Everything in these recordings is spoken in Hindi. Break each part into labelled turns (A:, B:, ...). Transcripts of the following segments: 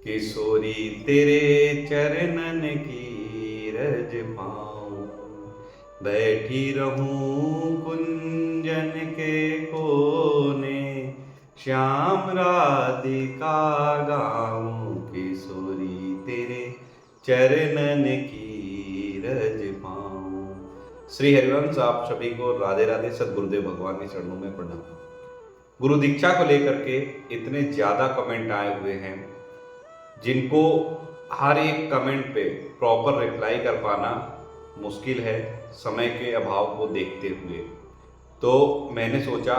A: किशोरी तेरे चरणन की रज पाऊं, बैठी रहूं कुंजन के कोने, श्याम राधिका गाऊं। किशोरी तेरे चरणन की रज पाऊं। श्री हरिवंश आप सभी को राधे राधे। सद्गुरुदेव भगवान के चरणों में प्रणाम। गुरु दीक्षा को लेकर के इतने ज़्यादा कमेंट आए हुए हैं, जिनको हर एक कमेंट पे प्रॉपर रिप्लाई कर पाना मुश्किल है समय के अभाव को देखते हुए। तो मैंने सोचा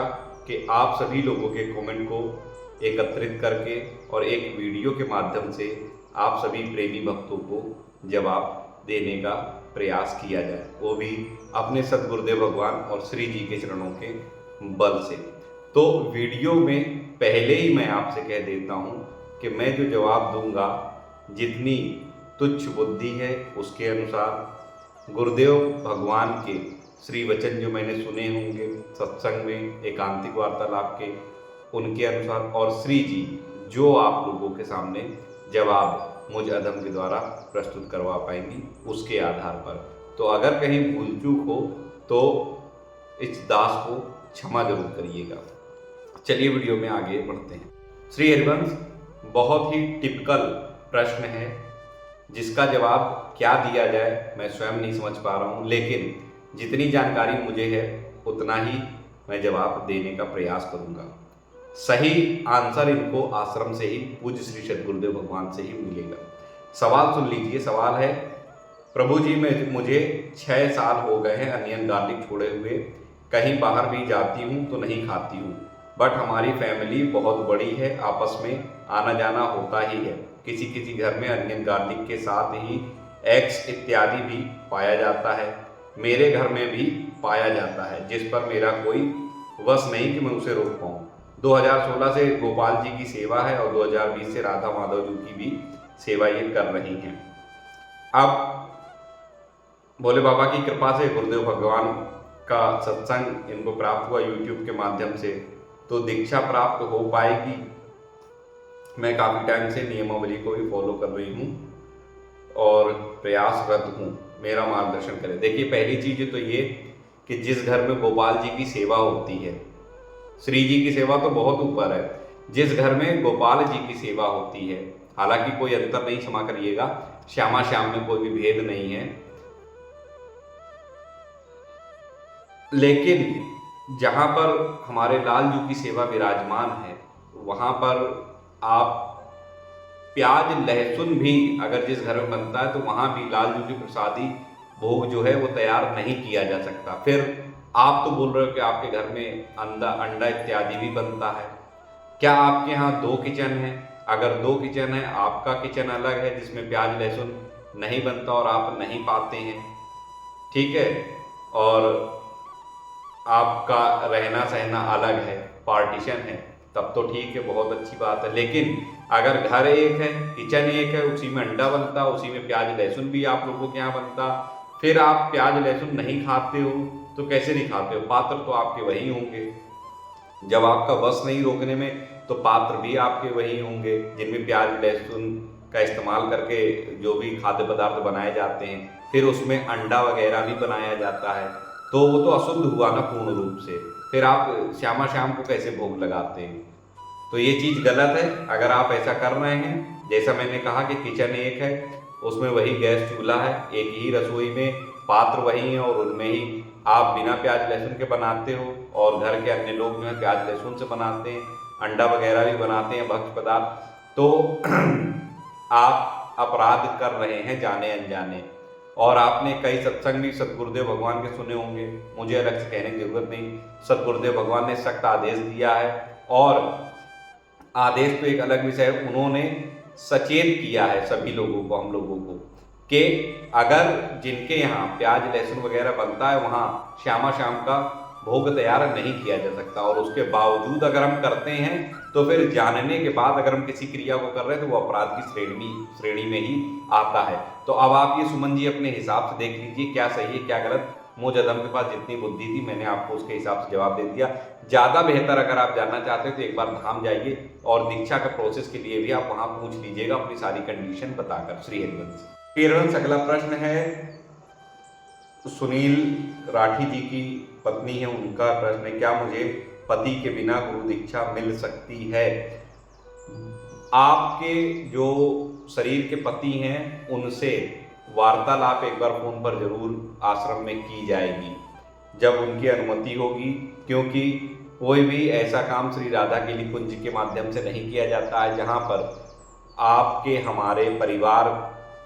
A: कि आप सभी लोगों के कमेंट को एकत्रित करके और एक वीडियो के माध्यम से आप सभी प्रेमी भक्तों को जवाब देने का प्रयास किया जाए, वो भी अपने सद्गुरुदेव भगवान और श्री जी के चरणों के बल से। तो वीडियो में पहले ही मैं आपसे कह देता हूँ कि मैं जो जवाब दूंगा, जितनी तुच्छ बुद्धि है उसके अनुसार, गुरुदेव भगवान के श्री वचन जो मैंने सुने होंगे सत्संग में, एकांतिक वार्तालाप के, उनके अनुसार, और श्री जी जो आप लोगों के सामने जवाब मुझ अधम के द्वारा प्रस्तुत करवा पाएंगी, उसके आधार पर। तो अगर कहीं भूल चूक हो तो इस दास को क्षमा जरूर करिएगा। चलिए वीडियो में आगे बढ़ते हैं। श्री हरिवंश, बहुत ही टिपिकल प्रश्न है जिसका जवाब क्या दिया जाए मैं स्वयं नहीं समझ पा रहा हूँ, लेकिन जितनी जानकारी मुझे है उतना ही मैं जवाब देने का प्रयास करूँगा। सही आंसर इनको आश्रम से ही, पूज्य श्री सद्गुरुदेव भगवान से ही मिलेगा। सवाल सुन लीजिए। सवाल है, प्रभु जी में मुझे 6 साल हो गए हैं अनियन गार्लिक छोड़े हुए, कहीं बाहर भी जाती हूँ तो नहीं खाती हूँ, बट हमारी फैमिली बहुत बड़ी है, आपस में आना जाना होता ही है। किसी किसी घर में अनियन गार्लिक के साथ ही एग्स इत्यादि भी पाया जाता है, मेरे घर में भी पाया जाता है, जिस पर मेरा कोई वश नहीं कि मैं उसे रोक पाऊँ। 2016 से गोपाल जी की सेवा है और 2020 से राधा माधव जी की भी सेवा ये कर रही हैं। अब भोले बाबा की कृपा से गुरुदेव भगवान का सत्संग इनको प्राप्त हुआ यूट्यूब के माध्यम से, तो दीक्षा प्राप्त हो पाएगी। मैं काफ़ी टाइम से नियमावली को भी फॉलो कर रही हूँ और प्रयासरत हूँ, मेरा मार्गदर्शन करें। देखिए, पहली चीज़ तो ये कि जिस घर में गोपाल जी की सेवा होती है, श्री जी की सेवा तो बहुत ऊपर है, जिस घर में गोपाल जी की सेवा होती है, हालांकि कोई अंतर नहीं, क्षमा करिएगा, श्यामा श्याम में कोई भी भेद नहीं है, लेकिन जहाँ पर हमारे लाल जी की सेवा विराजमान है, वहाँ पर आप प्याज लहसुन भी अगर जिस घर में बनता है तो वहाँ भी लाल जी की प्रसादी भोग जो है वो तैयार नहीं किया जा सकता। फिर आप तो बोल रहे हो कि आपके घर में अंडा इत्यादि भी बनता है। क्या आपके यहाँ 2 किचन है? अगर 2 किचन है, आपका किचन अलग है जिसमें प्याज लहसुन नहीं बनता और आप नहीं पाते हैं, ठीक है, और आपका रहना सहना अलग है, पार्टीशन है, तब तो ठीक है, बहुत अच्छी बात है। लेकिन अगर घर एक है, किचन एक है, उसी में अंडा बनता, उसी में प्याज लहसुन भी आप लोगों के यहाँ बनता, फिर आप प्याज लहसुन नहीं खाते हो तो कैसे नहीं खाते हो? पात्र तो आपके वही होंगे। जब आपका वश नहीं रोकने में तो पात्र भी आपके वही होंगे जिनमें प्याज लहसुन का इस्तेमाल करके जो भी खाद्य पदार्थ बनाए जाते हैं, फिर उसमें अंडा वगैरह भी बनाया जाता है, तो वो तो अशुद्ध हुआ ना पूर्ण रूप से। फिर आप श्यामा श्याम को कैसे भोग लगाते हैं? तो ये चीज़ गलत है। अगर आप ऐसा कर रहे हैं, जैसा मैंने कहा कि किचन एक है, उसमें वही गैस चूल्हा है, एक ही रसोई में पात्र वही है और उनमें ही आप बिना प्याज लहसुन के बनाते हो, और घर के अन्य लोग जो है प्याज लहसुन से बनाते हैं, अंडा वगैरह भी बनाते हैं, भक्ष्य पदार्थ, तो आप अपराध कर रहे हैं जाने अनजाने। और आपने कई सत्संग भी सतगुरुदेव भगवान के सुने होंगे, मुझे अलग से कहने की जरूरत नहीं। सतगुरुदेव भगवान ने सख्त आदेश दिया है, और आदेश तो एक अलग विषय है, उन्होंने सचेत किया है सभी लोगों को, हम लोगों को, कि अगर जिनके यहाँ प्याज लहसुन वगैरह बनता है वहाँ श्यामा श्याम का भोग तैयार नहीं किया जा सकता। और उसके बावजूद अगर हम करते हैं तो फिर जानने के बाद अगर हम किसी क्रिया को कर रहे हैं तो वो अपराध की श्रेणी में ही आता है। तो अब आप ये सुमन जी अपने हिसाब से देख लीजिए क्या सही है क्या गलत। मुझ अदम के पास जितनी बुद्धि थी मैंने आपको उसके हिसाब से जवाब दे दिया। ज़्यादा बेहतर अगर आप जानना चाहते हो तो एक बार धाम जाइए और दीक्षा का प्रोसेस के लिए भी आप वहाँ पूछ लीजिएगा अपनी सारी कंडीशन बताकर। श्री हरिवंश। श्री हरिवंश, अगला प्रश्न है सुनील राठी जी की पत्नी है, उनका प्रश्न है, क्या मुझे पति के बिना गुरु दीक्षा मिल सकती है? आपके जो शरीर के पति हैं उनसे वार्तालाप एक बार फोन पर जरूर आश्रम में की जाएगी जब उनकी अनुमति होगी, क्योंकि कोई भी ऐसा काम श्री राधा केली कुंज के माध्यम से नहीं किया जाता है जहां पर आपके हमारे परिवार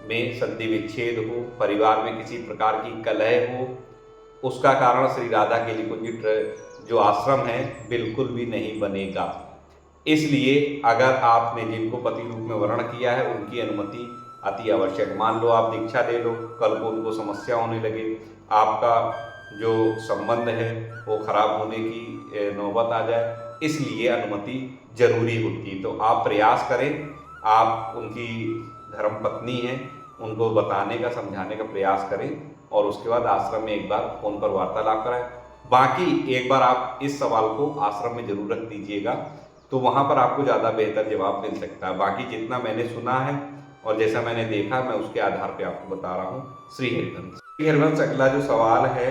A: में संधि विच्छेद हो, परिवार में किसी प्रकार की कलह हो, उसका कारण श्री राधा केली कुंज जो आश्रम है बिल्कुल भी नहीं बनेगा। इसलिए अगर आपने जिनको पति रूप में वर्ण किया है उनकी अनुमति अति आवश्यक। मान लो आप दीक्षा ले लो, कल को उनको समस्या होने लगे, आपका जो संबंध है वो खराब होने की नौबत आ जाए, इसलिए अनुमति जरूरी होती है। तो आप प्रयास करें, आप उनकी धर्मपत्नी हैं, उनको बताने का समझाने का प्रयास करें और उसके बाद आश्रम में एक बार फोन पर वार्तालाप कराएं। बाकी एक बार आप इस सवाल को आश्रम में जरूर रख दीजिएगा, तो वहाँ पर आपको ज़्यादा बेहतर जवाब मिल सकता है। बाकी जितना मैंने सुना है और जैसा मैंने देखा मैं उसके आधार पे आपको बता रहा हूँ। श्री हरिवंश। श्री हरिवंश, अगला जो सवाल है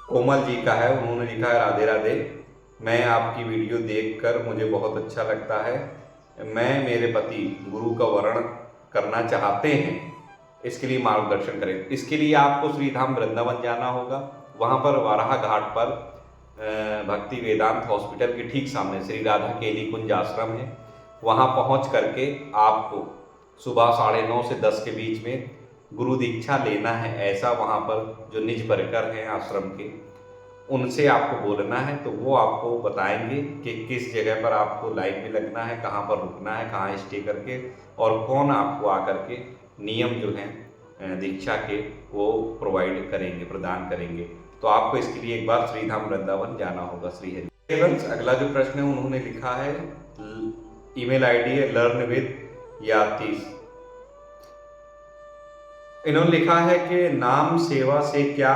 A: कोमल जी का है, उन्होंने लिखा है, राधे राधे, मैं आपकी वीडियो देखकर मुझे बहुत अच्छा लगता है। मैं मेरे पति गुरु का वर्ण करना चाहते हैं, इसके लिए मार्गदर्शन करें। इसके लिए आपको श्रीधाम वृंदावन जाना होगा। वहाँ पर वाराह घाट पर भक्ति वेदांत हॉस्पिटल के ठीक सामने श्री राधा केली कुंज आश्रम है। वहाँ पहुँच करके आपको सुबह 9:30 से 10 के बीच में गुरु दीक्षा लेना है, ऐसा वहाँ पर जो निज परिकर हैं आश्रम के उनसे आपको बोलना है। तो वो आपको बताएंगे कि किस जगह पर आपको लाइन में लगना है, कहाँ पर रुकना है, कहाँ स्टे करके, और कौन आपको आकर के नियम जो हैं दीक्षा के वो प्रोवाइड करेंगे, प्रदान करेंगे। तो आपको इसके लिए एक बार श्रीधाम वृंदावन जाना होगा। श्री हरिवंश। अगला जो प्रश्न है उन्होंने लिखा है, ईमेल आईडी है learnwith इन्होंने लिखा है कि नाम सेवा से क्या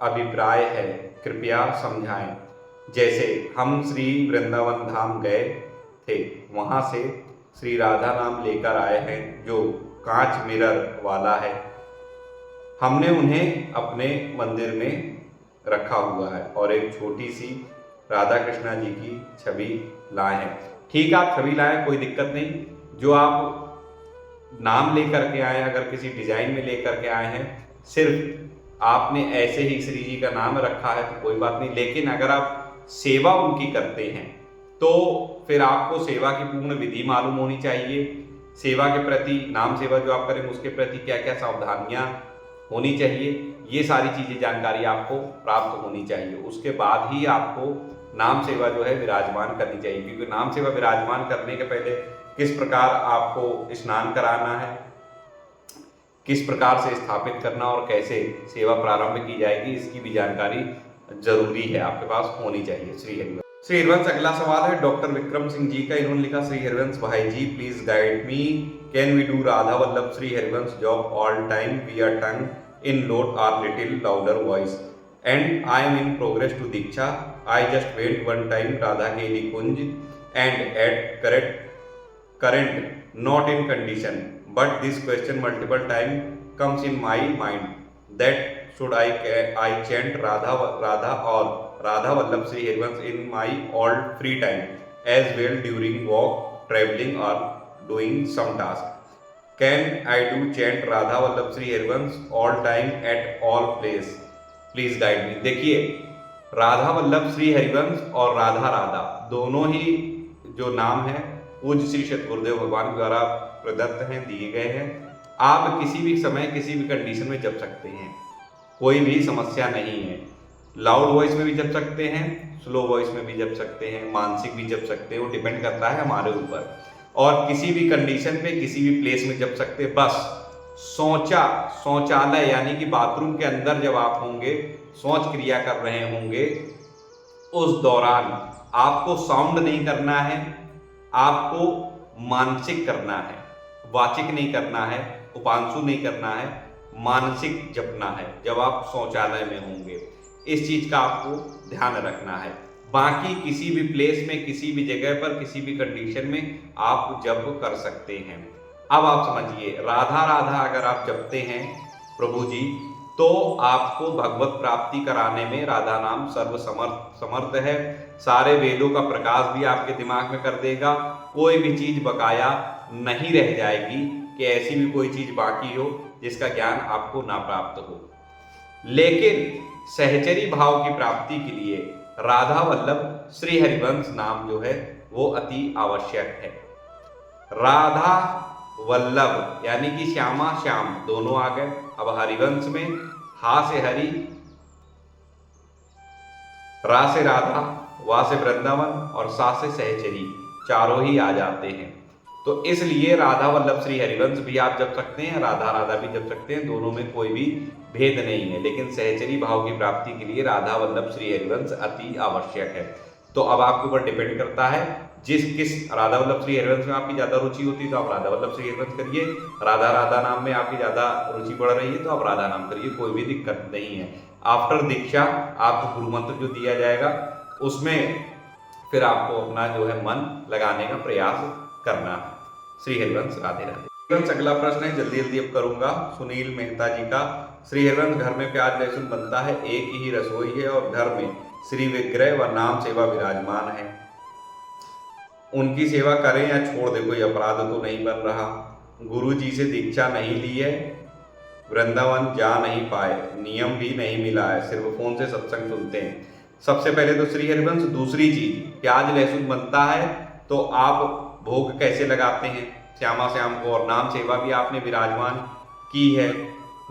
A: अभिप्राय है, कृपया समझाएं। जैसे हम श्री वृंदावन धाम गए थे, वहां से श्री राधा नाम लेकर आए हैं जो कांच मिरर वाला है, हमने उन्हें अपने मंदिर में रखा हुआ है और एक छोटी सी राधा कृष्णा जी की छवि लाए हैं। ठीक, आप छवि लाएं, कोई दिक्कत नहीं। जो आप नाम लेकर के आए हैं, अगर किसी डिजाइन में लेकर के आए हैं, सिर्फ आपने ऐसे ही श्री जी का नाम रखा है तो कोई बात नहीं। लेकिन अगर आप सेवा उनकी करते हैं तो फिर आपको सेवा की पूर्ण विधि मालूम होनी चाहिए। सेवा के प्रति, नाम सेवा जो आप करेंगे उसके प्रति क्या क्या सावधानियां होनी चाहिए, ये सारी चीजें जानकारी आपको प्राप्त होनी चाहिए। उसके बाद ही आपको नाम सेवा जो है विराजमान करनी चाहिए, क्योंकि नाम सेवा विराजमान करने के पहले किस प्रकार आपको स्नान कराना है, किस प्रकार से स्थापित करना और कैसे सेवा प्रारंभ की जाएगी, इसकी भी जानकारी जरूरी है, आपके पास होनी चाहिए। श्री हरिवंश। श्री हरिवंश, अगला सवाल है डॉक्टर विक्रम सिंह जी का। इन्होंने लिखा, श्री हरिवंश भाई ji, please guide me, can we do Radha Vallabh Shri Harivansh job all time via tongue in loud or little louder voice, and I am in progress to Diksha. I just went one time Radha Keli Kunj and at current not in condition, but this question multiple time comes in my mind that should I chant Radha or Radha Vallabh Sri Harivansh in my all free time as well during walk, traveling or doing some task. Can I do chant Radha Vallabh Sri Harivansh all time at all place? Please guide me. देखिए, राधा वल्लभ श्री हरिवंश और राधा राधा दोनों ही जो नाम है पूज्य श्री सतगुरुदेव भगवान द्वारा प्रदत्त हैं, दिए गए हैं। आप किसी भी समय किसी भी कंडीशन में जप सकते हैं, कोई भी समस्या नहीं है। लाउड वॉइस में भी जप सकते हैं, स्लो वॉइस में भी जप सकते हैं, मानसिक भी जप सकते हैं, वो डिपेंड करता है हमारे ऊपर। और किसी भी कंडीशन पे किसी भी प्लेस में जप सकते हैं। बस शौचालय यानी कि बाथरूम के अंदर जब आप होंगे, शौच क्रिया कर रहे होंगे, उस दौरान आपको साउंड नहीं करना है, आपको मानसिक करना है, वाचिक नहीं करना है, उपांशु नहीं करना है, मानसिक जपना है जब आप शौचालय में होंगे। इस चीज का आपको ध्यान रखना है। बाकी किसी भी प्लेस में, किसी भी जगह पर, किसी भी कंडीशन में आप जप कर सकते हैं। अब आप समझिए, राधा राधा अगर आप जपते हैं प्रभु जी, तो आपको भगवत प्राप्ति कराने में राधा नाम सर्व समर्थ है। सारे वेदों का प्रकाश भी आपके दिमाग में कर देगा। कोई भी चीज बकाया नहीं रह जाएगी कि ऐसी भी कोई चीज बाकी हो जिसका ज्ञान आपको ना प्राप्त हो। लेकिन सहचरी भाव की प्राप्ति के लिए राधा वल्लभ श्री हरिवंश नाम जो है वो अति आवश्यक है। राधा वल्लभ यानी कि श्यामा श्याम दोनों आ गए। अब हरिवंश में हा से हरि, रा से राधा, वा से वृंदावन और सा से सहचरी, चारों ही आ जाते हैं। तो इसलिए राधा वल्लभ श्री हरिवंश भी आप जप सकते हैं, राधा राधा भी जप सकते हैं, दोनों में कोई भी भेद नहीं है। लेकिन सहचरी भाव की प्राप्ति के लिए राधा वल्लभ श्री हरिवंश अति आवश्यक है। तो अब आपके ऊपर डिपेंड करता है किस राधा वल्लभ श्री हरिवंश में आपकी ज्यादा रुचि होती है तो आप राधा वल्लभ श्री हरिवंश करिए। राधा राधा नाम में आपकी ज्यादा रुचि बढ़ रही है तो आप राधा नाम करिए, कोई भी दिक्कत नहीं है। आफ्टर दीक्षा आपको गुरु मंत्र जो दिया जाएगा उसमें फिर आपको अपना जो है मन लगाने का प्रयास करना है। श्री हरिवंश राधे राधे। अगला प्रश्न है, जल्दी जल्दी अब करूंगा, सुनील मेहता जी का। श्री हरिवंश, घर में प्याज लहसुन बनता है, एक ही रसोई है और घर में श्री विग्रह व नाम सेवा विराजमान है, उनकी सेवा करें या छोड़ दे, कोई अपराध तो नहीं बन रहा। गुरु जी से दीक्षा नहीं ली है, वृंदावन जा नहीं पाए, नियम भी नहीं मिला है, सिर्फ फोन से सत्संग सुनते हैं। सबसे पहले तो श्री हरिवंश, दूसरी चीज, प्याज लहसुन बनता है तो आप भोग कैसे लगाते हैं श्यामा श्याम को, और नाम सेवा भी आपने विराजमान की है।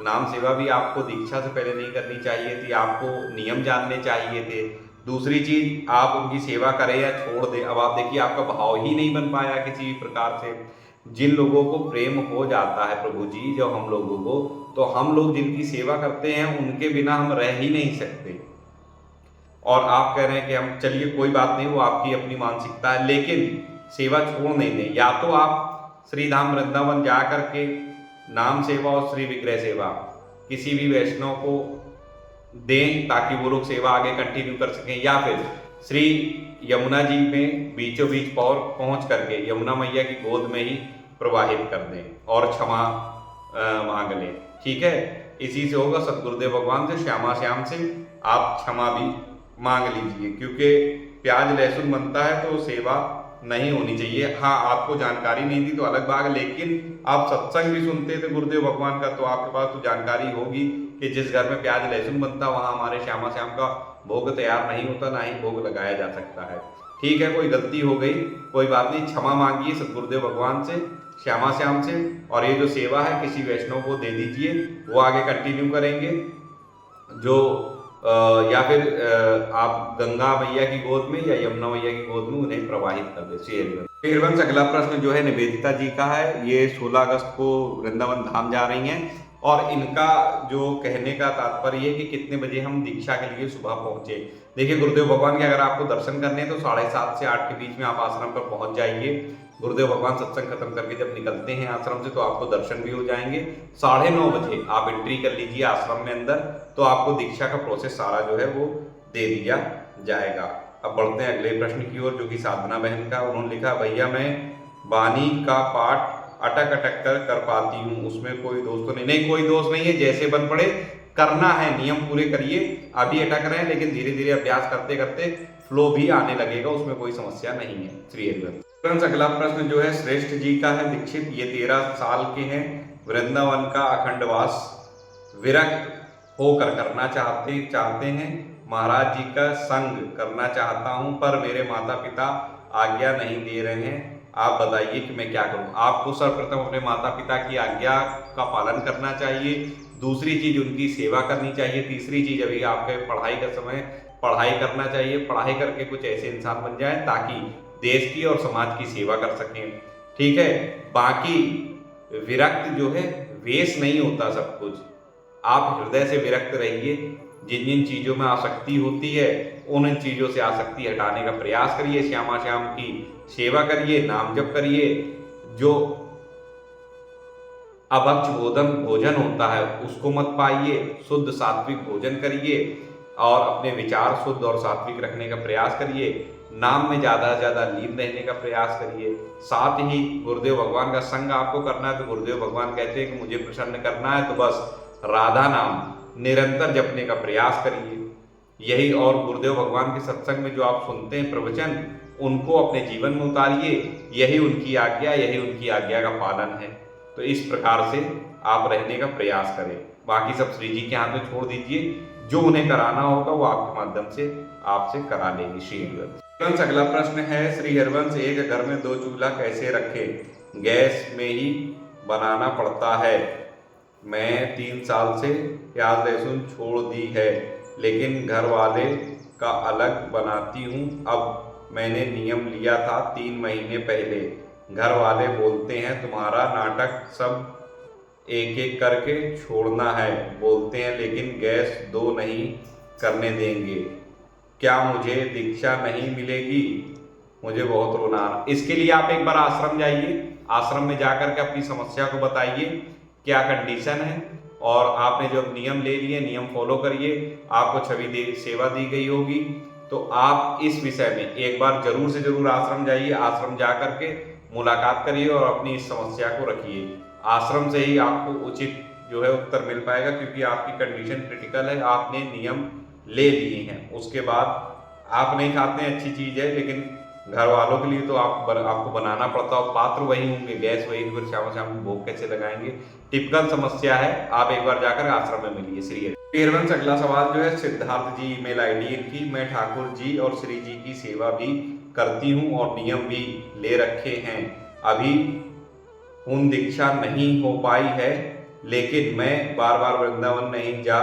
A: नाम सेवा भी आपको दीक्षा से पहले नहीं करनी चाहिए थी, आपको नियम जानने चाहिए थे। दूसरी चीज, आप उनकी सेवा करें या छोड़ दें। अब आप देखिए, आपका भाव ही नहीं बन पाया किसी भी प्रकार से। जिन लोगों को प्रेम हो जाता है प्रभु जी, जो हम लोगों को, तो हम लोग जिनकी सेवा करते हैं उनके बिना हम रह ही नहीं सकते। और आप कह रहे हैं कि हम, चलिए कोई बात नहीं, वो आपकी अपनी मानसिकता है, लेकिन सेवा छोड़ नहीं दें। या तो आप श्री धाम वृंदावन जा करके नाम सेवा और श्री विग्रह सेवा किसी भी वैष्णव को दें ताकि वो लोग सेवा आगे कंटिन्यू कर सकें, या फिर श्री यमुना जी में बीचों बीच पहुंच करके यमुना मैया की गोद में ही प्रवाहित कर दें और क्षमा मांग लें। ठीक है, इसी से होगा। सतगुरुदेव भगवान से, श्यामा श्याम से आप क्षमा भी मांग लीजिए, क्योंकि प्याज लहसुन बनता है तो सेवा नहीं होनी चाहिए। हाँ, आपको जानकारी नहीं थी तो अलग बात, लेकिन आप सत्संग भी सुनते थे गुरुदेव भगवान का, तो आपके पास तो जानकारी होगी कि जिस घर में प्याज लहसुन बनता वहां हमारे श्यामा श्याम का भोग तैयार नहीं होता, ना ही भोग लगाया जा सकता है। ठीक है, कोई गलती हो गई, कोई बात नहीं, क्षमा मांगिए सतगुरुदेव भगवान से, श्यामा श्याम से, और ये जो सेवा है किसी वैष्णव को दे दीजिए, वो आगे कंटिन्यू करेंगे। जो या फिर आप गंगा मैया की गोद में या यमुना मैया की गोद में उन्हें प्रवाहित कर दे। श्री हरिवंश, अगला प्रश्न जो है निवेदिता जी का है। ये 16 अगस्त को वृंदावन धाम जा रही हैं और इनका जो कहने का तात्पर्य है कि कितने बजे हम दीक्षा के लिए सुबह पहुंचे। देखिए, गुरुदेव भगवान के अगर आपको दर्शन करने हैं तो 7:30 से 8 के बीच में आप आश्रम पर पहुंच जाइए। गुरुदेव भगवान सत्संग खत्म करके जब निकलते हैं आश्रम से तो आपको दर्शन भी हो जाएंगे। 9:30 बजे आप एंट्री कर लीजिए आश्रम में अंदर, तो आपको दीक्षा का प्रोसेस सारा जो है वो दे दिया जाएगा। अब बढ़ते हैं अगले प्रश्न की ओर, जो कि साधना बहन का। उन्होंने लिखा, भैया मैं वाणी का पाठ अटक अटक कर पाती हूँ, उसमें कोई दोष तो नहीं? नहीं, कोई दोष नहीं है, जैसे बन पड़े करना है, नियम पूरे करिए। अभी अटक रहे हैं लेकिन धीरे धीरे अभ्यास करते करते फ्लो भी आने लगेगा, उसमें कोई समस्या नहीं है। श्री हरिवंश, अगला प्रश्न जो है श्रेष्ठ जी का है। दीक्षित, ये 13 साल के हैं, वृंदावन का अखंडवास विरक्त होकर करना चाहते हैं। महाराज जी का संग करना चाहता हूं पर मेरे माता पिता आज्ञा नहीं दे रहे हैं, आप बताइए कि मैं क्या करूं? आपको सर्वप्रथम अपने माता पिता की आज्ञा का पालन करना चाहिए। दूसरी चीज, उनकी सेवा करनी चाहिए। तीसरी चीज, अभी आपके पढ़ाई का समय, पढ़ाई करना चाहिए। पढ़ाई करके कुछ ऐसे इंसान बन जाए ताकि देश की और समाज की सेवा कर सकें। ठीक है, बाकी विरक्त जो है, वेश नहीं होता सब कुछ। आप हृदय से विरक्त रहिए। जिन जिन चीजों में आसक्ति होती है उन चीजों से आसक्ति हटाने का प्रयास करिए। श्यामा श्याम की सेवा करिए, नाम जप करिए। जो अभक्ष भोजन होता है उसको मत पाइए, शुद्ध सात्विक भोजन करिए। और अपने विचार शुद्ध और सात्विक रखने का प्रयास करिए। नाम में ज़्यादा से ज़्यादा लीन रहने का प्रयास करिए। साथ ही गुरुदेव भगवान का संग आपको करना है तो गुरुदेव भगवान कहते हैं कि मुझे प्रसन्न करना है तो बस राधा नाम निरंतर जपने का प्रयास करिए। यही, और गुरुदेव भगवान के सत्संग में जो आप सुनते हैं प्रवचन, उनको अपने जीवन में उतारिए। यही उनकी आज्ञा का पालन है। तो इस प्रकार से आप रहने का प्रयास करें। बाकी सब श्री जी के हाथ में छोड़ दीजिए। जो उन्हें कराना होगा वो आपके माध्यम से आपसे करा लेंगे। श्री हरिवंश। अगला प्रश्न है, श्री हरिवंश, एक घर में 2 चूल्हा कैसे रखें? गैस में ही बनाना पड़ता है। मैं 3 साल से प्याज लहसुन छोड़ दी है, लेकिन घर वाले का अलग बनाती हूँ। अब मैंने नियम लिया था 3 महीने पहले। घर वाले बोलते हैं तुम्हारा नाटक सब एक एक करके छोड़ना है बोलते हैं, लेकिन गैस 2 नहीं करने देंगे। क्या मुझे दीक्षा नहीं मिलेगी? मुझे बहुत रोना आ रहा। इसके लिए आप एक बार आश्रम जाइए। आश्रम में जाकर के अपनी समस्या को बताइए, क्या कंडीशन है, और आपने जो नियम ले लिए, नियम फॉलो करिए। आपको छवि सेवा दी गई होगी। तो आप इस विषय में एक बार जरूर से जरूर आश्रम जाइए। आश्रम जा करके मुलाकात करिए और अपनी इस समस्या को रखिए। आश्रम से ही आपको उचित जो है उत्तर मिल पाएगा, क्योंकि आपकी कंडीशन क्रिटिकल है, आपने नियम ले लिए हैं। उसके बाद आप नहीं खाते हैं, अच्छी चीज़ है, लेकिन घर वालों के लिए तो आपको बनाना पड़ता है। पात्र वही होंगे, गैस वही, फिर शाम शाम भोग कैसे लगाएंगे? टिपिकल समस्या है। आप एक बार जाकर आश्रम में मिलिए। श्री हरिवंश। अगला सवाल जो है, सिद्धार्थ जी ईमेल आईडी इनकी, मैं ठाकुर जी और श्री जी की सेवा भी करती हूँ और नियम भी ले रखे हैं। अभी उन दीक्षा नहीं हो पाई है, लेकिन मैं बार बार वृंदावन नहीं जा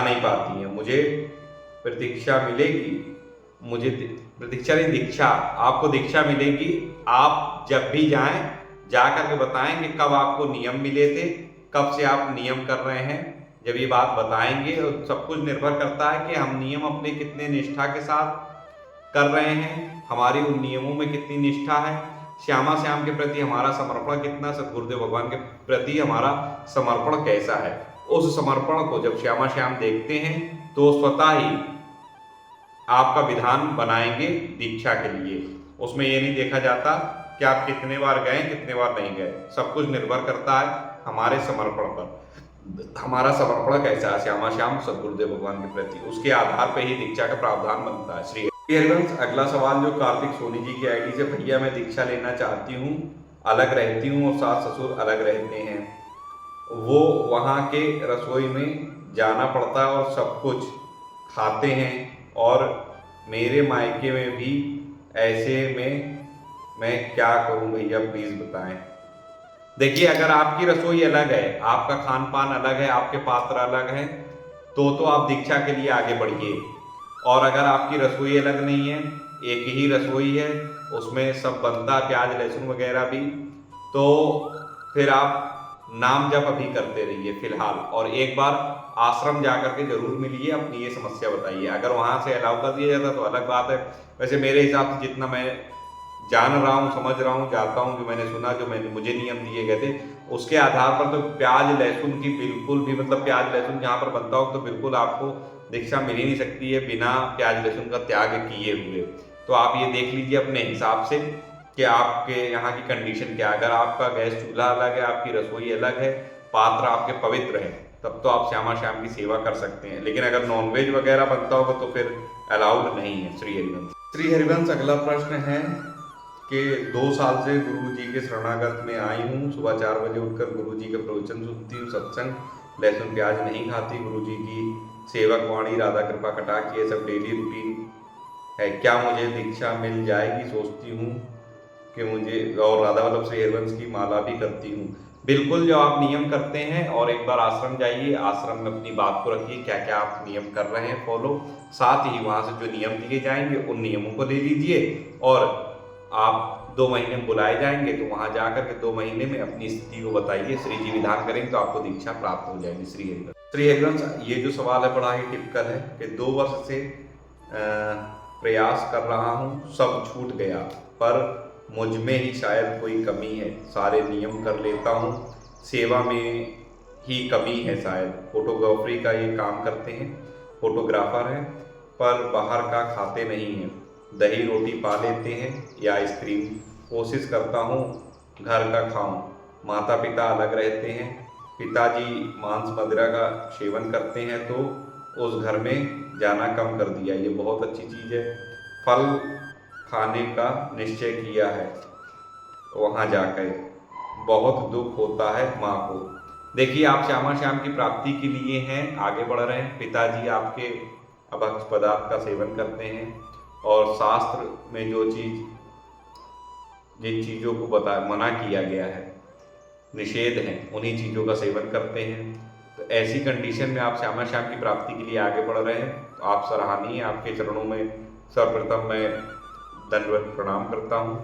A: नहीं पाती हैं। मुझे प्रतीक्षा मिलेगी? मुझे प्रतीक्षा नहीं, दीक्षा, आपको दीक्षा मिलेगी। आप जब भी जाएं, जा करके बताएं कि कब आपको नियम मिले थे, कब से आप नियम कर रहे हैं। जब ये बात बताएंगे, और सब कुछ निर्भर करता है कि हम नियम अपने कितने निष्ठा के साथ कर रहे हैं, हमारी उन नियमों में कितनी निष्ठा है, श्यामा श्याम के प्रति हमारा समर्पण कितना, सदगुरुदेव भगवान के प्रति हमारा समर्पण कैसा है। उस समर्पण को जब श्यामा श्याम देखते हैं तो स्वतः ही आपका विधान बनाएंगे दीक्षा के लिए। उसमें ये नहीं देखा जाता कि आप कितने बार गए, कितने बार नहीं गए। सब कुछ निर्भर करता है हमारे समर्पण पर। हमारा समर्पण कैसा है श्यामा श्याम सदगुरुदेव भगवान के प्रति, उसके आधार पर ही दीक्षा का प्रावधान बनता है। श्री हरिवंश। अगला सवाल जो कार्तिक सोनी जी की आईडी से, भैया मैं दीक्षा लेना चाहती हूँ, अलग रहती हूँ और सास ससुर अलग रहते हैं। वो वहाँ के रसोई में जाना पड़ता है और सब कुछ खाते हैं, और मेरे मायके में भी ऐसे में मैं क्या करूं भैया, प्लीज़ बताएं। देखिए, अगर आपकी रसोई अलग है, आपका खान पान अलग है, आपके पात्र अलग हैं, तो आप दीक्षा के लिए आगे बढ़िए। और अगर आपकी रसोई अलग नहीं है, एक ही रसोई है, उसमें सब बनता है, प्याज लहसुन वगैरह भी, तो फिर आप नाम जप अभी करते रहिए फिलहाल। और एक बार आश्रम जा करके जरूर मिलिए, अपनी ये समस्या बताइए। अगर वहाँ से अलाउ कर दिया जाता तो अलग बात है। वैसे मेरे हिसाब से जितना मैं जान रहा हूँ, समझ रहा हूँ, जाता हूँ, जो मैंने सुना, जो मुझे नियम दिए गए थे, उसके आधार पर तो प्याज लहसुन की बिल्कुल भी, मतलब प्याज लहसुन जहाँ पर बनता हो तो बिल्कुल आपको दीक्षा मिल ही नहीं सकती है बिना प्याज लहसुन का त्याग किए हुए। तो आप ये देख लीजिए अपने हिसाब से कि आपके यहाँ की कंडीशन क्या है। अगर आपका गैस चूल्हा अलग है, आपकी रसोई अलग है, पात्र आपके पवित्र है, तब तो आप श्यामा श्याम की सेवा कर सकते हैं। लेकिन अगर नॉनवेज वगैरह बनता होगा तो फिर अलाउड नहीं है। श्री हरिवंश। श्री हरिवंश। अगला प्रश्न है कि 2 साल से गुरु जी के शरणागत में आई हूँ। सुबह 4 बजे उठकर गुरु जी का प्रवचन सुनती हूँ, सत्संग, लहसुन प्याज नहीं खाती, गुरु जी की सेवक वाणी, राधा कृपा कटाक्ष, ये सब डेली रूटीन है। क्या मुझे दीक्षा मिल जाएगी? सोचती हूँ कि मुझे, और राधा वल्लभ श्री हरिवंश की माला भी करती हूँ। बिल्कुल, जो आप नियम करते हैं, और एक बार आश्रम जाइए, आश्रम में अपनी बात को रखिए, क्या क्या आप नियम कर रहे हैं फॉलो। साथ ही वहाँ से जो नियम दिए जाएंगे उन नियमों को ले लीजिए, और आप 2 महीने में बुलाए जाएंगे तो वहाँ जाकर के 2 महीने में अपनी स्थिति को बताइए। श्री जी विधान करेंगे तो आपको दीक्षा प्राप्त हो जाएगी। श्री हरिवंश। श्री हरिवंश। ये जो सवाल है बड़ा ही टिपिकल है कि 2 वर्ष से प्रयास कर रहा हूँ, सब छूट गया, पर मुझ में ही शायद कोई कमी है। सारे नियम कर लेता हूँ, सेवा में ही कमी है शायद। फोटोग्राफरी का ये काम करते हैं, फोटोग्राफर हैं, पर बाहर का खाते नहीं हैं। दही रोटी पा लेते हैं या आइसक्रीम। कोशिश करता हूँ घर का खाऊं। माता पिता अलग रहते हैं। पिताजी मांस मदिरा का सेवन करते हैं तो उस घर में जाना कम कर दिया। ये बहुत अच्छी चीज़ है। फल खाने का निश्चय किया है। वहाँ जाकर बहुत दुख होता है माँ को। देखिए, आप श्यामा श्याम की प्राप्ति के लिए हैं, आगे बढ़ रहे हैं। पिताजी आपके अभक्ष पदार्थ का सेवन करते हैं और शास्त्र में जो चीज़ जिन चीज़ों को मना किया गया है, निषेध है, उन्हीं चीज़ों का सेवन करते हैं। तो ऐसी कंडीशन में आप श्यामा श्याम की प्राप्ति के लिए आगे बढ़ रहे हैं, तो आप सराहनीय। आपके चरणों में सर्वप्रथम मैं दंडवत प्रणाम करता हूँ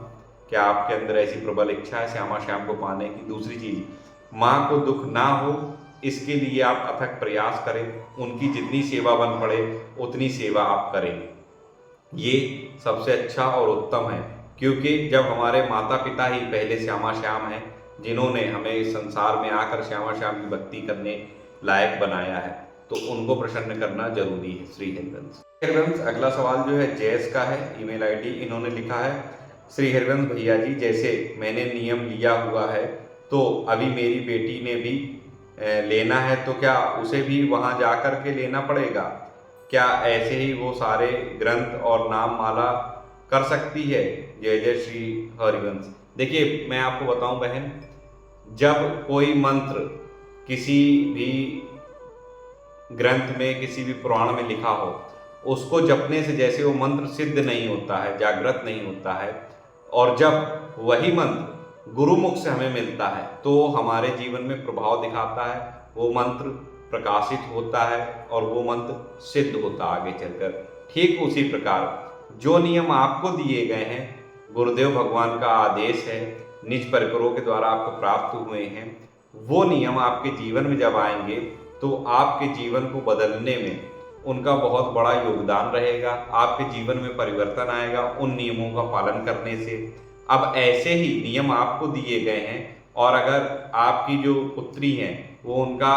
A: कि आपके अंदर ऐसी प्रबल इच्छा है श्यामा श्याम को पाने की। दूसरी चीज़, माँ को दुख ना हो इसके लिए आप अथक प्रयास करें। उनकी जितनी सेवा बन पड़े उतनी सेवा आप करें, ये सबसे अच्छा और उत्तम है। क्योंकि जब हमारे माता पिता ही पहले श्यामा श्याम हैं, जिन्होंने हमें इस संसार में आकर श्यामा श्याम की भक्ति करने लायक बनाया है, तो उनको प्रसन्न करना जरूरी है। श्री हरिवंश। अगला सवाल जो है जैस का है, ईमेल आईडी। इन्होंने लिखा है, श्री हरिवंश भैया जी, जैसे मैंने नियम लिया हुआ है तो अभी मेरी बेटी ने भी लेना है, तो क्या उसे भी वहाँ जा कर के लेना पड़ेगा? क्या ऐसे ही वो सारे ग्रंथ और नाम माला कर सकती है? जय जय श्री हरिवंश। देखिए, मैं आपको बताऊं बहन, जब कोई मंत्र किसी भी ग्रंथ में, किसी भी पुराण में लिखा हो, उसको जपने से जैसे वो मंत्र सिद्ध नहीं होता है, जागृत नहीं होता है, और जब वही मंत्र गुरुमुख से हमें मिलता है तो हमारे जीवन में प्रभाव दिखाता है, वो मंत्र प्रकाशित होता है और वो मंत्र सिद्ध होता आगे चलकर। ठीक उसी प्रकार जो नियम आपको दिए गए हैं, गुरुदेव भगवान का आदेश है, निज परिकरों के द्वारा आपको प्राप्त हुए हैं, वो नियम आपके जीवन में जब आएंगे तो आपके जीवन को बदलने में उनका बहुत बड़ा योगदान रहेगा। आपके जीवन में परिवर्तन आएगा उन नियमों का पालन करने से। अब ऐसे ही नियम आपको दिए गए हैं, और अगर आपकी जो पुत्री हैं वो उनका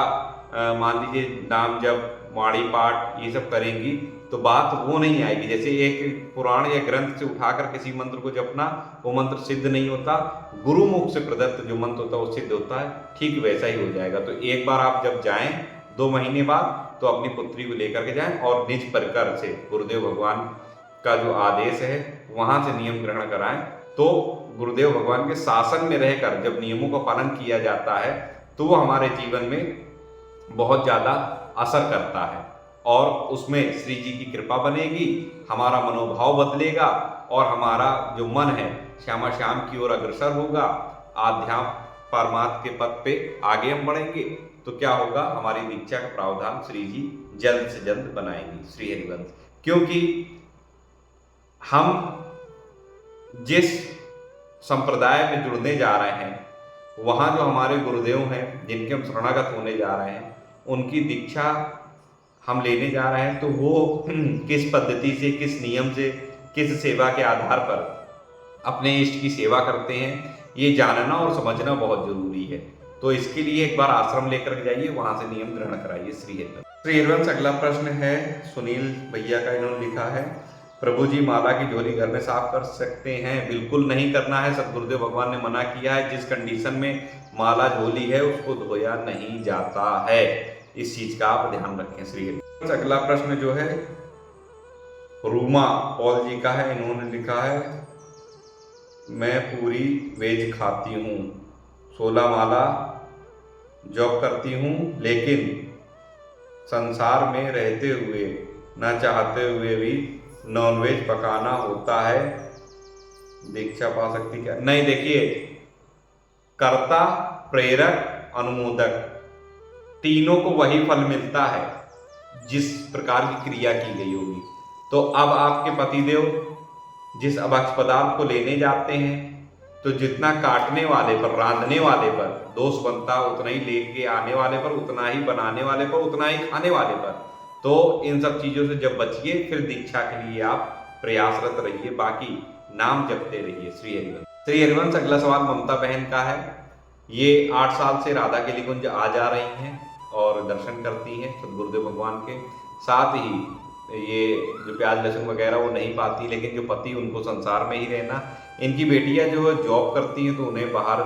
A: मान लीजिए नाम जब वाणी पाठ ये सब करेंगी, तो बात वो नहीं आएगी। जैसे एक पुराण या ग्रंथ से उठाकर किसी मंत्र को जपना, वो मंत्र सिद्ध नहीं होता। गुरुमुख से प्रदत्त जो मंत्र होता है वो सिद्ध होता है। ठीक वैसा ही हो जाएगा। तो एक बार आप जब जाएं 2 महीने बाद, तो अपनी पुत्री को लेकर के जाएं और निज परिकर से गुरुदेव भगवान का जो आदेश है वहां से नियम ग्रहण कराएं। तो गुरुदेव भगवान के शासन में रहकर जब नियमों का पालन किया जाता है तो वो हमारे जीवन में बहुत ज़्यादा असर करता है, और उसमें श्री जी की कृपा बनेगी, हमारा मनोभाव बदलेगा और हमारा जो मन है श्यामा श्याम की ओर अग्रसर होगा। आध्यात्म परमात्मा के पद पे आगे हम बढ़ेंगे तो क्या होगा, हमारी दीक्षा का प्रावधान श्री जी जल्द से जल्द बनाएंगे। श्री हरिवंश। क्योंकि हम जिस संप्रदाय में जुड़ने जा रहे हैं, वहाँ जो हमारे गुरुदेव हैं जिनके हम शरणागत होने जा रहे हैं, उनकी दीक्षा हम लेने जा रहे हैं, तो वो किस पद्धति से, किस नियम से, किस सेवा के आधार पर अपने इष्ट की सेवा करते हैं, ये जानना और समझना बहुत जरूरी है। तो इसके लिए एक बार आश्रम लेकर के जाइए, वहां से नियम ग्रहण कराइए। श्री हरिवंश। श्री हरिवंश। अगला प्रश्न है सुनील भैया का। इन्होंने लिखा है, प्रभु जी माला की झोली घर में साफ कर सकते हैं? बिल्कुल नहीं करना है, सदगुरुदेव भगवान ने मना किया है। जिस कंडीशन में माला झोली है उसको धोया नहीं जाता है, इस चीज का आप ध्यान रखें। श्री हरिवंश। अगला प्रश्न जो है रूमा पॉल जी का है। इन्होंने लिखा है, मैं पूरी वेज खाती हूँ, 16 माला जॉब करती हूँ, लेकिन संसार में रहते हुए न चाहते हुए भी नॉनवेज पकाना होता है, दीक्षा पा सकती क्या? नहीं, देखिए, कर्ता, प्रेरक, अनुमोदक, तीनों को वही फल मिलता है जिस प्रकार की क्रिया की गई होगी। तो अब आपके पतिदेव जिस अभक्ष पदार्थ को लेने जाते हैं, तो जितना काटने वाले पर, रांधने वाले पर दोष बनता, उतना ही लेके आने वाले पर, उतना ही बनाने वाले पर, उतना ही खाने वाले पर। तो इन सब चीजों से जब बचिए, फिर दीक्षा के लिए आप प्रयासरत रहिए, बाकी नाम जपते रहिए। श्री हरिवंश। श्री हरिवंश। अगला सवाल ममता बहन का है। ये 8 साल से राधा केली कुंज आ जा रही हैं और दर्शन करती हैं सदगुरुदेव भगवान के। साथ ही ये जो प्याज लहसुन वगैरह वो नहीं पाती, लेकिन जो पति उनको संसार में ही रहना। इनकी बेटियां जो है जॉब करती हैं तो उन्हें बाहर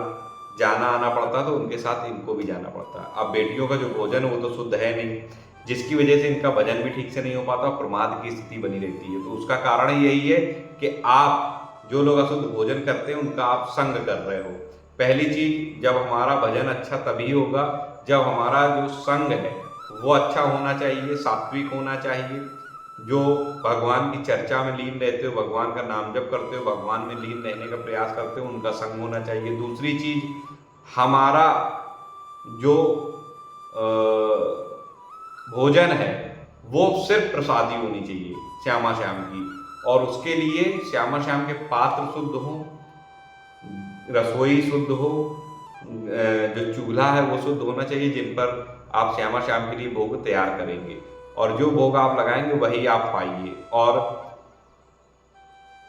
A: जाना आना पड़ता है, तो उनके साथ इनको भी जाना पड़ता है। अब बेटियों का जो भोजन है वो तो शुद्ध है नहीं, जिसकी वजह से इनका भजन भी ठीक से नहीं हो पाता, प्रमाद की स्थिति बनी रहती है। तो उसका कारण यही है कि आप जो लोग अशुद्ध भोजन करते हैं उनका आप संग कर रहे हो। पहली चीज, जब हमारा भजन अच्छा तभी होगा जब हमारा जो संग है वो अच्छा होना चाहिए, सात्विक होना चाहिए। जो भगवान की चर्चा में लीन रहते हो, भगवान का नाम जप करते हो, भगवान में लीन रहने का प्रयास करते हो, उनका संग होना चाहिए। दूसरी चीज, हमारा जो भोजन है वो सिर्फ प्रसादी होनी चाहिए श्यामा श्याम की, और उसके लिए श्यामा श्याम के पात्र शुद्ध हो, रसोई शुद्ध हो, जो चूल्हा है वो शुद्ध होना चाहिए जिन पर आप श्यामा श्याम के लिए भोग तैयार करेंगे, और जो भोग आप लगाएंगे वही आप पाइए। और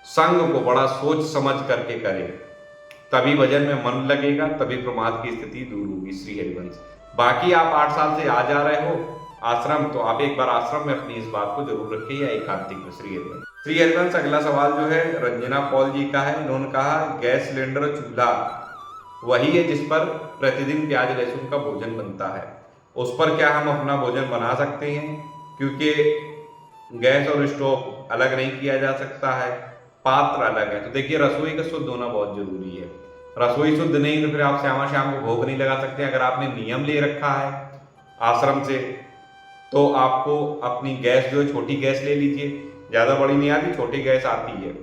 A: संग को बड़ा सोच समझ करके करें, तभी भजन में मन लगेगा, तभी प्रमाद की स्थिति दूर होगी। श्री हरिवंश। बाकी आप 8 साल से आ जा रहे हो आश्रम, तो आप एक बार आश्रम में अपनी इस बात को जरूर रखिए, या एकांतिक में। श्री हरिवंश। श्री हरिवंश, अगला सवाल जो है रंजना पॉल जी का है। इन्होंने कहा गैस सिलेंडर चूल्हा वही है जिस पर प्रतिदिन प्याज लहसुन का भोजन बनता है, उस पर क्या हम अपना भोजन बना सकते हैं? क्योंकि गैस और स्टोव अलग नहीं किया जा सकता है, पात्र अलग है। तो देखिए, रसोई का शुद्ध होना बहुत जरूरी है। रसोई शुद्ध नहीं तो फिर आप श्यामा श्याम को भोग नहीं लगा सकते। अगर आपने नियम ले रखा है आश्रम से, तो आपको अपनी गैस जो है छोटी गैस ले लीजिए, ज़्यादा बड़ी नहीं आती, छोटी गैस आती है,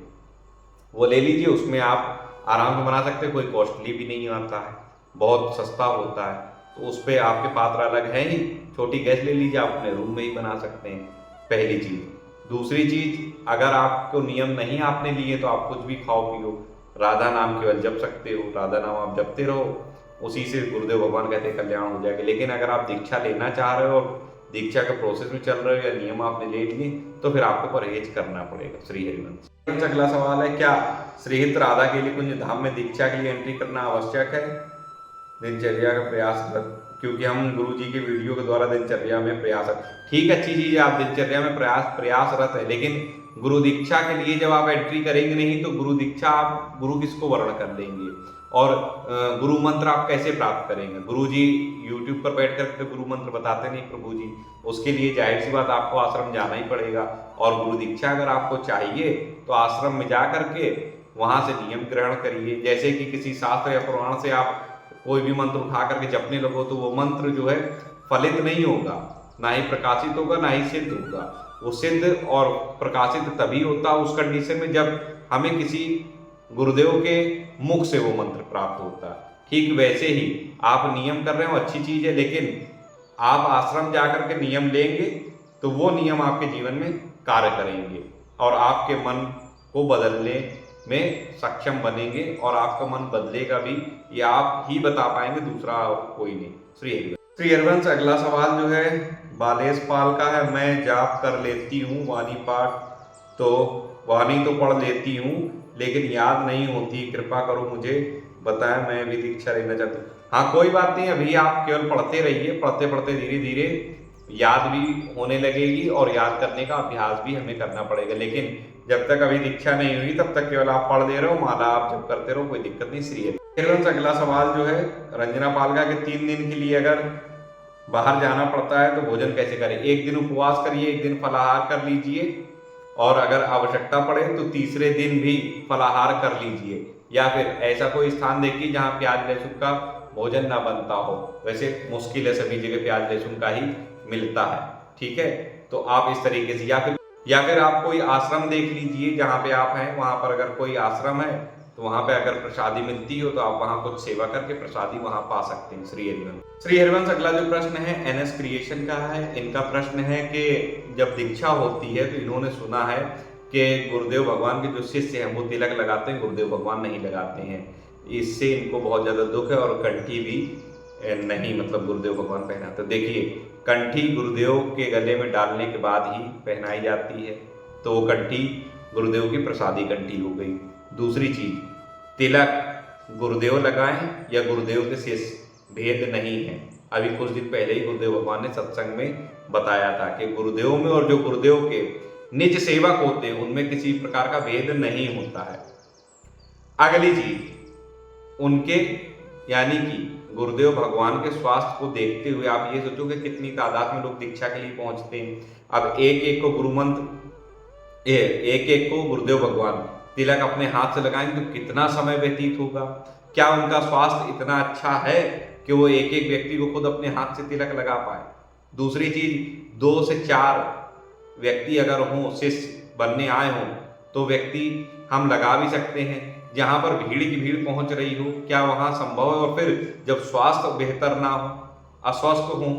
A: वो ले लीजिए। उसमें आप आराम से बना सकते हैं, कोई कॉस्टली भी नहीं आता है, बहुत सस्ता होता है। तो उस पर आपके पात्र अलग है ही, छोटी गैस ले लीजिए, आप अपने रूम में ही बना सकते हैं, पहली चीज़। दूसरी चीज़, अगर आपको नियम नहीं आपने लिए तो आप कुछ भी खाओ पियो, राधा नाम केवल जप सकते हो, राधा नाम आप जपते रहो, उसी से गुरुदेव भगवान कहते हैं कल्याण हो जाएगा। लेकिन अगर आप दीक्षा लेना चाह रहे हो और दीक्षा के प्रोसेस में चल रहे हो या नियम आपने ले लिए, तो फिर आपको परहेज करना पड़ेगा। श्री हरिवंश। अगला सवाल है, क्या श्रीहित राधा केली कुंज धाम में दीक्षा के लिए एंट्री करना आवश्यक है? दिनचर्या का प्रयास, क्योंकि हम गुरु जी के वीडियो के द्वारा दिनचर्या में प्रयास, ठीक अच्छी चीज है, आप दिनचर्या में प्रयासरत है, लेकिन गुरु दीक्षा के लिए जब आप एंट्री करेंगे नहीं तो गुरु दीक्षा आप गुरु किसको वर्ण कर लेंगे, और गुरु मंत्र आप कैसे प्राप्त करेंगे? गुरु जी यूट्यूब पर बैठ कर तो गुरु मंत्र बताते नहीं प्रभु जी, उसके लिए जाहिर सी बात आपको आश्रम जाना ही पड़ेगा। और गुरु दीक्षा अगर आपको चाहिए तो आश्रम में जा करके वहां से नियम ग्रहण करिए। जैसे कि किसी शास्त्र या पुराण से आप कोई भी मंत्र उठा करके जपने लगो तो वो मंत्र जो है फलित नहीं होगा, ना ही प्रकाशित होगा, ना ही सिद्ध होगा। वो सिद्ध और प्रकाशित तभी होता उस कंडीशन में जब हमें किसी गुरुदेव के मुख से वो मंत्र प्राप्त होता है। ठीक वैसे ही आप नियम कर रहे हो, अच्छी चीज है, लेकिन आप आश्रम जाकर के नियम लेंगे तो वो नियम आपके जीवन में कार्य करेंगे और आपके मन को बदलने में सक्षम बनेंगे, और आपका मन बदलेगा भी, ये आप ही बता पाएंगे, दूसरा कोई नहीं। श्री हरिवंश। श्री हरिवंश, अगला सवाल जो है बालेश पाल का है। मैं जाप कर लेती हूँ, वाणी पाठ तो वाणी तो पढ़ लेती हूँ, लेकिन याद नहीं होती, कृपा करो मुझे बताएं, मैं भी दीक्षा लेना चाहती हूँ। हाँ, कोई बात नहीं, अभी आप केवल पढ़ते रहिए, पढ़ते पढ़ते धीरे धीरे याद भी होने लगेगी, और याद करने का अभ्यास भी हमें करना पड़ेगा। लेकिन जब तक अभी दीक्षा नहीं हुई तब तक केवल आप पढ़ दे रहे हो, माला आप जब करते रहो, कोई दिक्कत नहीं। श्री हरिवंश। अगला सवाल जो है रंजना पाल का, कि 3 दिन के लिए अगर बाहर जाना पड़ता है तो भोजन कैसे करें? एक दिन उपवास करिए, एक दिन फलाहार कर लीजिए, और अगर आवश्यकता पड़े तो तीसरे दिन भी फलाहार कर लीजिए, या फिर ऐसा कोई स्थान देखिए जहाँ प्याज लहसुन का भोजन ना बनता हो। वैसे मुश्किल है, सभी जगह प्याज लहसुन का ही मिलता है, ठीक है? तो आप इस तरीके से, या फिर आप कोई आश्रम देख लीजिए जहाँ पे आप हैं, वहां पर अगर कोई आश्रम है तो वहां पे अगर प्रसादी मिलती हो तो आप वहां कुछ सेवा करके प्रसादी वहां पा सकते हैं। श्री हरिवंश। श्री हरिवंश, अगला जो प्रश्न है एनएस क्रिएशन का है। इनका प्रश्न है कि जब दीक्षा होती है तो इन्होंने सुना है कि गुरुदेव भगवान के जो शिष्य हैं वो तिलक लगाते हैं, गुरुदेव भगवान नहीं लगाते हैं। इससे इनको बहुत ज्यादा दुख है, और कंठी भी नहीं, मतलब गुरुदेव भगवान पहनाते। देखिए, कंठी गुरुदेव के गले में डालने के बाद ही पहनाई जाती है, तो वो कंठी गुरुदेव की प्रसादी कंठी हो गई। दूसरी चीज, तिलक गुरुदेव लगाएं या गुरुदेव के शिष्य, भेद नहीं है। अभी कुछ दिन पहले ही गुरुदेव भगवान ने सत्संग में बताया था कि गुरुदेव में और जो गुरुदेव के निज सेवक होते हैं उनमें किसी प्रकार का भेद नहीं होता है। अगली चीज, उनके यानी कि गुरुदेव भगवान के स्वास्थ्य को देखते हुए आप ये सोचो कि कितनी तादाद में लोग दीक्षा के लिए पहुंचते हैं। अब एक एक को गुरु मंत्र, एक एक को गुरुदेव भगवान तिलक अपने हाथ से लगाएंगे तो कितना समय व्यतीत होगा। क्या उनका स्वास्थ्य इतना अच्छा है कि वो एक एक व्यक्ति को खुद अपने हाथ से तिलक लगा पाए। दूसरी चीज, 2 से 4 व्यक्ति अगर हों, शिष्य बनने आए हों, तो व्यक्ति हम लगा भी सकते हैं। जहां पर भीड़ की भीड़ पहुंच रही हो, क्या वहां संभव है? और फिर जब स्वास्थ्य बेहतर ना हो, अस्वस्थ हो,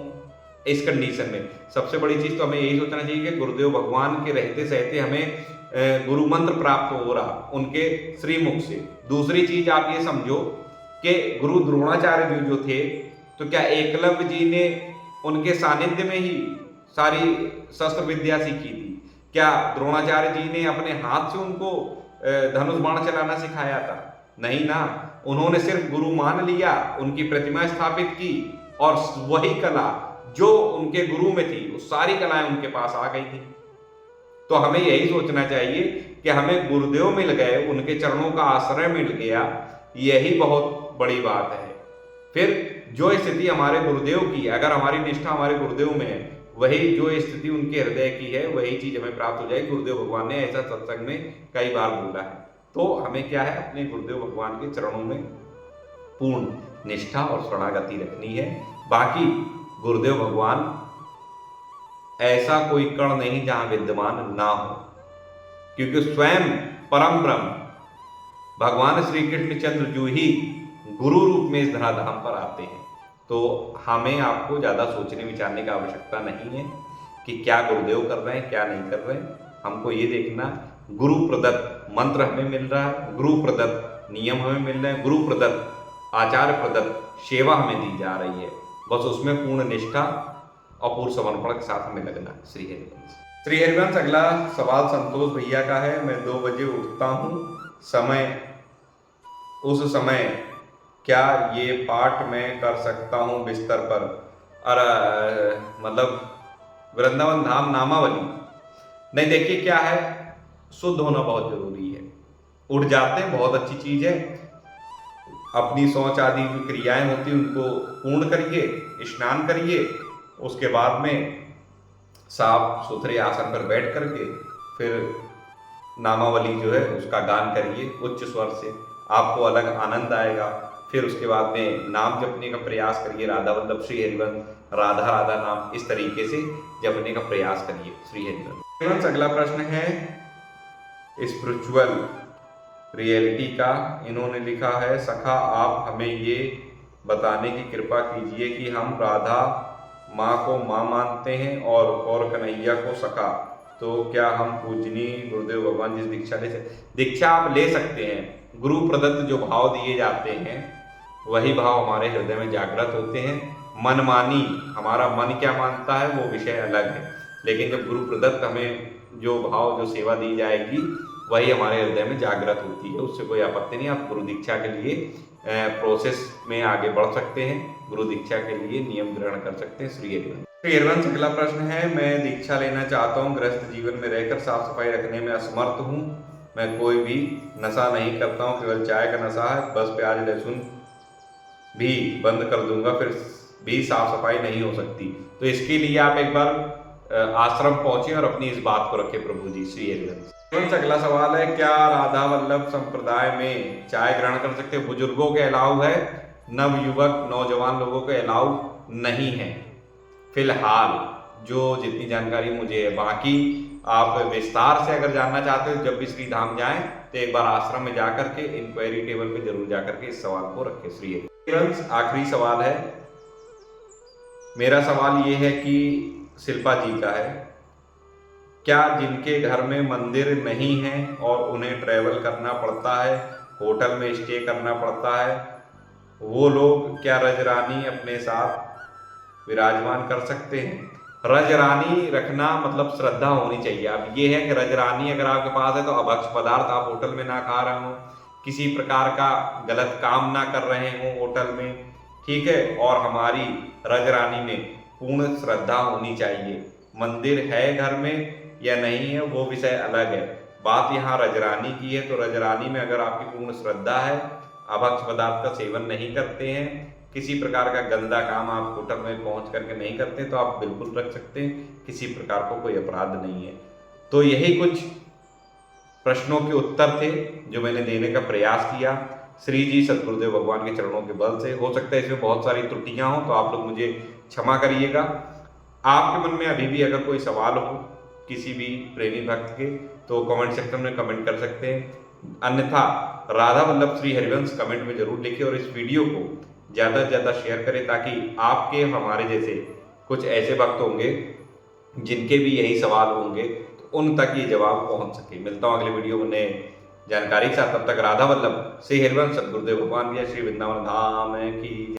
A: इस कंडीशन में सबसे बड़ी चीज तो हमें यही सोचना चाहिए कि गुरुदेव भगवान के रहते सहते हमें गुरु मंत्र प्राप्त हो रहा उनके श्रीमुख से। दूसरी चीज आप ये समझो कि गुरु द्रोणाचार्य जी जो थे, तो क्या एकलव्य जी ने उनके सानिध्य में ही सारी शस्त्र विद्या सीखी थी? क्या द्रोणाचार्य जी ने अपने हाथ से उनको धनुष बाण चलाना सिखाया था? नहीं ना, उन्होंने सिर्फ गुरु मान लिया, उनकी प्रतिमा स्थापित की और वही कला जो उनके गुरु में थी, वो सारी कलाएं उनके पास आ गई थी। तो हमें यही सोचना चाहिए कि हमें गुरुदेव मिल गए, उनके चरणों का आश्रय मिल गया, यही बहुत बड़ी बात है। फिर जो स्थिति हमारे गुरुदेव की, अगर हमारी निष्ठा हमारे गुरुदेव में है, वही जो स्थिति उनके हृदय की है, वही चीज हमें प्राप्त हो जाएगी। गुरुदेव भगवान ने ऐसा सत्संग में कई बार बोला है। तो हमें क्या है, अपने गुरुदेव भगवान के चरणों में पूर्ण निष्ठा और शरणागति रखनी है। बाकी गुरुदेव भगवान ऐसा कोई कण नहीं जहां विद्यमान ना हो, क्योंकि स्वयं परम ब्रह्म भगवान श्री कृष्णचंद्र जो ही गुरु रूप में इस धराधाम पर आते हैं। तो हमें आपको ज्यादा सोचने विचारने की आवश्यकता नहीं है कि क्या गुरुदेव कर रहे हैं, क्या नहीं कर रहे हैं। हमको ये देखना, गुरु प्रदत्त मंत्र हमें मिल रहा है, गुरु प्रदत्त नियम हमें मिल रहे हैं, गुरु प्रदत्त आचार्य प्रदत्त सेवा हमें दी जा रही है। बस उसमें पूर्ण निष्ठा और पूर्ण समर्पण के साथ हमें लगना। श्री हरिवंश। श्री हरिवंश, अगला सवाल संतोष भैया का है। मैं 2 बजे उठता हूँ, उस समय क्या ये पाठ मैं कर सकता हूँ बिस्तर पर? मतलब वृंदावन धाम नामावली नहीं। देखिए क्या है, शुद्ध होना बहुत जरूरी है। उठ जाते हैं, बहुत अच्छी चीज है। अपनी शौच आदि जो क्रियाएं होती हैं उनको पूर्ण करिए, स्नान करिए, उसके बाद में साफ सुथरे आसन पर बैठ करके फिर नामावली जो है उसका गान करिए उच्च स्वर से, आपको अलग आनंद आएगा। फिर उसके बाद में नाम जपने का प्रयास करिए, राधा वल्लभ श्री हरिवंश, राधा राधा नाम इस तरीके से जपने का प्रयास करिए। श्री हरिवंश। अगला प्रश्न है स्पिरिचुअल रियलिटी का। इन्होंने लिखा है, सखा आप हमें ये बताने की कृपा कीजिए कि हम राधा माँ को माँ मानते हैं और कन्हैया को सखा, तो क्या हम पूजनीय गुरुदेव भगवान जिस दीक्षा ले सकते? दीक्षा आप ले सकते हैं। गुरु प्रदत्त जो भाव दिए जाते हैं वही भाव हमारे हृदय में जागृत होते हैं। मनमानी, हमारा मन क्या मानता है वो विषय अलग है, लेकिन जब गुरु प्रदत्त हमें जो भाव जो सेवा दी जाएगी वही हमारे हृदय में जागृत होती है, उससे कोई आपत्ति नहीं। आप गुरु दीक्षा के लिए प्रोसेस में आगे बढ़ सकते हैं, गुरु दीक्षा के लिए नियम ग्रहण कर सकते हैं। श्री हरिवंश। श्री हरिवंश, अगला प्रश्न है, मैं दीक्षा लेना चाहता हूँ, गृहस्थ जीवन में रहकर साफ सफाई रखने में असमर्थ हूँ, मैं कोई भी नशा नहीं करता हूँ, केवल चाय का नशा है, बस प्याज लहसुन भी बंद कर दूंगा, फिर भी साफ सफाई नहीं हो सकती। तो इसके लिए आप एक बार आश्रम पहुंचे और अपनी इस बात को रखे प्रभु जी। श्री हरिवंश। अगला सवाल है, क्या राधा वल्लभ संप्रदाय में चाय ग्रहण कर सकते हैं? बुजुर्गों के अलाउ है, नव युवक नौजवान लोगों के अलाउ नहीं है फिलहाल, जो जितनी जानकारी मुझे है। बाकी आप विस्तार से अगर जानना चाहते हो, जब भी श्री धाम जाएं तो एक बार आश्रम में जाकर के इंक्वायरी टेबल पे जरूर जाकर के इस सवाल को रखें। श्री हरिवंश। आखिरी सवाल है, मेरा सवाल ये है कि शिल्पा जी का है, क्या जिनके घर में मंदिर नहीं है और उन्हें ट्रैवल करना पड़ता है, होटल में स्टे करना पड़ता है, वो लोग क्या रजरानी अपने साथ विराजमान कर सकते हैं? रजरानी रखना मतलब श्रद्धा होनी चाहिए। अब ये है कि रजरानी अगर आपके पास है तो अभक्ष पदार्थ आप होटल में ना खा रहे हो, किसी प्रकार का गलत काम ना कर रहे हों होटल में, ठीक है। और हमारी रजरानी में पूर्ण श्रद्धा होनी चाहिए। मंदिर है घर में या नहीं है वो विषय अलग है, बात यहाँ रजरानी की है। तो रजरानी में अगर आपकी पूर्ण श्रद्धा है, अभक्ष पदार्थ का सेवन नहीं करते हैं, किसी प्रकार का गंदा काम आप होटल में पहुंच करके नहीं करते, तो आप बिल्कुल रख सकते हैं, किसी प्रकार को कोई अपराध नहीं है। तो यही कुछ प्रश्नों के उत्तर थे जो मैंने देने का प्रयास किया श्री जी सतगुरुदेव भगवान के चरणों के बल से। हो सकता है इसमें बहुत सारी त्रुटियां हों, तो आप लोग मुझे क्षमा करिएगा। आपके मन में अभी भी अगर कोई सवाल हो किसी भी प्रेमी भक्त के, तो कमेंट सेक्शन में कमेंट कर सकते हैं। अन्यथा राधा वल्लभ श्री हरिवंश कमेंट में जरूर लिखें और इस वीडियो को ज़्यादा से ज़्यादा शेयर करें, ताकि आपके हमारे जैसे कुछ ऐसे भक्त होंगे जिनके भी यही सवाल होंगे, तो उन तक ये जवाब पहुंच सके। मिलता हूं अगले वीडियो में नए जानकारी के साथ। तब तक राधा वल्लभ श्री हरिवंश सतगुरुदेव भगवान की, श्री वृंदावन धाम की।